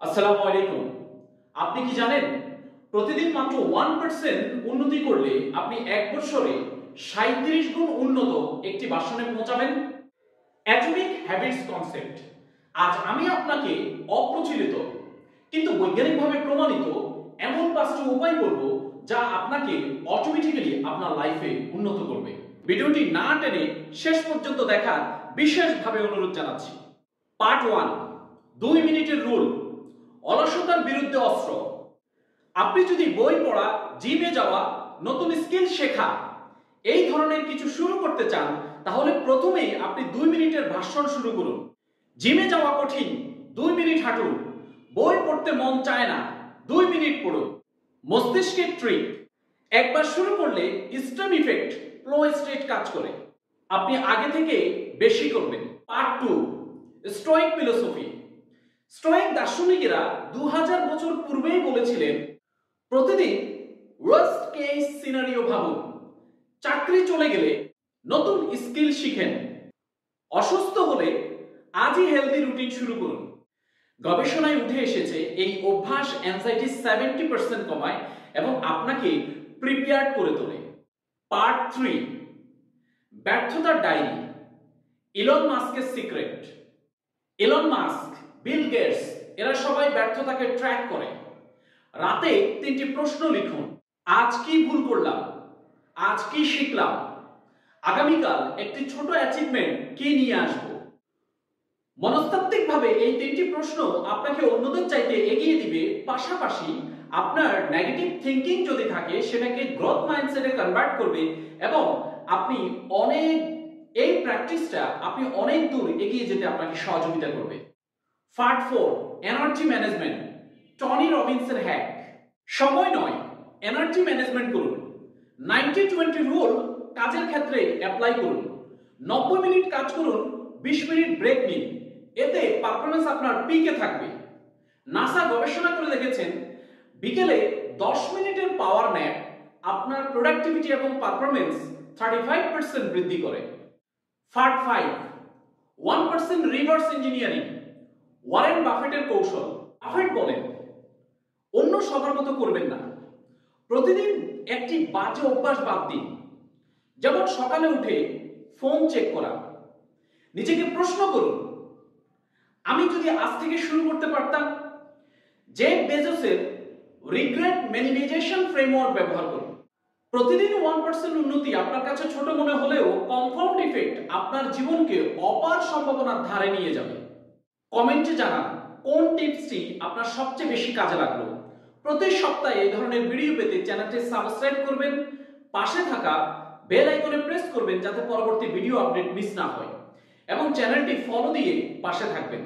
আসসালামু আলাইকুম। আপনি কি জানেন প্রতিদিন মাত্র 1% উন্নতি করলে আপনি এক বছরে 37 গুণ উন্নত একটি বাসনে পৌঁছাবেন? Atomic habits concept. আজ আমি আপনাকে অপ্রচলিত কিন্তু বৈজ্ঞানিকভাবে প্রমাণিত এমন 5টি উপায় বলবো যা আপনাকে অটোমেটিক্যালি আপনার লাইফে উন্নত করবে। ভিডিওটি না টেনে শেষ পর্যন্ত দেখার বিশেষভাবে অনুরোধ জানাচ্ছি। পার্ট 1, 2 মিনিটের রুল, অলসতার বিরুদ্ধে অস্ত্র। আপনি যদি বই পড়া, জিমে যাওয়া, নতুন স্কিল শেখা এই ধরনের কিছু শুরু করতে চান, তাহলে প্রথমেই আপনি 2 মিনিটের ভাষণ শুরু করুন। জিমে যাওয়া কঠিন, 2 মিনিট হাঁটুন। বই পড়তে মন চায় না, 2 মিনিট পড়ুন। মস্তিষ্কের ট্রিক, একবার শুরু করলে স্টেম ইফেক্ট, ফ্লো স্টেট কাজ করে। আপনি আগে থেকে বেশি করবেন। Part 2, stoic philosophy. স্টোয়িক দার্শনিকেরা 2000 বছর পূর্বেই বলেছিলেন, প্রতিদিন ওয়ার্স্ট কেস সিনারিও ভাবুন। চাকরি চলে গেলে নতুন স্কিল শিখেন। অসুস্থ হলে আজই হেলদি রুটিন শুরু করুন। গবেষণায় উঠে এসেছে এই অভ্যাস অ্যাংজাইটি 70% কমায় এবং আপনাকে প্রিপেয়ার্ড করে তোলে। পার্ট 3, ব্যর্থতার ডায়েরি। ইলন মাস্কের secret. Elon Musk, Bill Gates এরা সবাই ব্যর্থতাকে ট্র্যাক করে। রাতে 3টি প্রশ্ন লিখুন। আজ কি ভুল করলাম? আজ কি শিখলাম? আগামীকাল একটি ছোট অ্যাচিভমেন্ট কি নিয়ে আসব? মনস্তাত্ত্বিকভাবে এই 3টি প্রশ্ন আপনাকে অন্যদের চাইতে এগিয়ে দিবে। পাশাপাশি আপনার নেগেটিভ থিংকিং যদি থাকে সেটাকে গ্রোথ মাইন্ডসেটে কনভার্ট করবে এবং আপনি এই প্র্যাকটিসটা আপনি অনেক দূর এগিয়ে যেতে আপনাকে সহযোগিতা করবে। Part 4, energy management. টনি রবিনসের হ্যাক। সময় নয়, এনার্জি ম্যানেজমেন্ট করুন। 90-20 রুল কাজের ক্ষেত্রে অ্যাপ্লাই করুন। 90 মিনিট কাজ করুন, 20 মিনিট ব্রেক নিন। এতে পারফরম্যান্স আপনার পিকে থাকবে। নাসা গবেষণা করে দেখেছেন, বিকেলে 10 মিনিটের পাওয়ার ন্যাপ আপনার প্রোডাক্টিভিটি এবং পারফরম্যান্স 35% বৃদ্ধি করে। Part 5, 1% reverse engineering. ওয়ারেন বাফেটের কৌশল। বাফেট বলেন, অন্য সবার মতো করবেন না। প্রতিদিন একটি বাজে অভ্যাস বাদ দিন। যেমন সকালে উঠে ফোন চেক করা। নিজেকে প্রশ্ন করুন, আমি যদি আজ থেকে শুরু করতে পারতাম? জেফ বেজোসের রিগ্রেট মিনিমাইজেশন ফ্রেমওয়ার্ক ব্যবহার করুন। প্রতিদিন 1% উন্নতি আপনার কাছে ছোট মনে হলেও কম্পাউন্ড ইফেক্ট আপনার জীবনকে অপার সম্ভাবনার ধারে নিয়ে যাবে। কমেন্টে জানান কোন টিপসটি আপনার সবচেয়ে বেশি কাজে লাগলো। প্রতি সপ্তাহে এই ধরনের ভিডিও পেতে চ্যানেলটি সাবস্ক্রাইব করবেন। পাশে থাকা বেল আইকনে প্রেস করবেন যাতে পরবর্তী ভিডিও আপডেট মিস না হয় এবং চ্যানেলটি ফলো দিয়ে পাশে থাকবেন।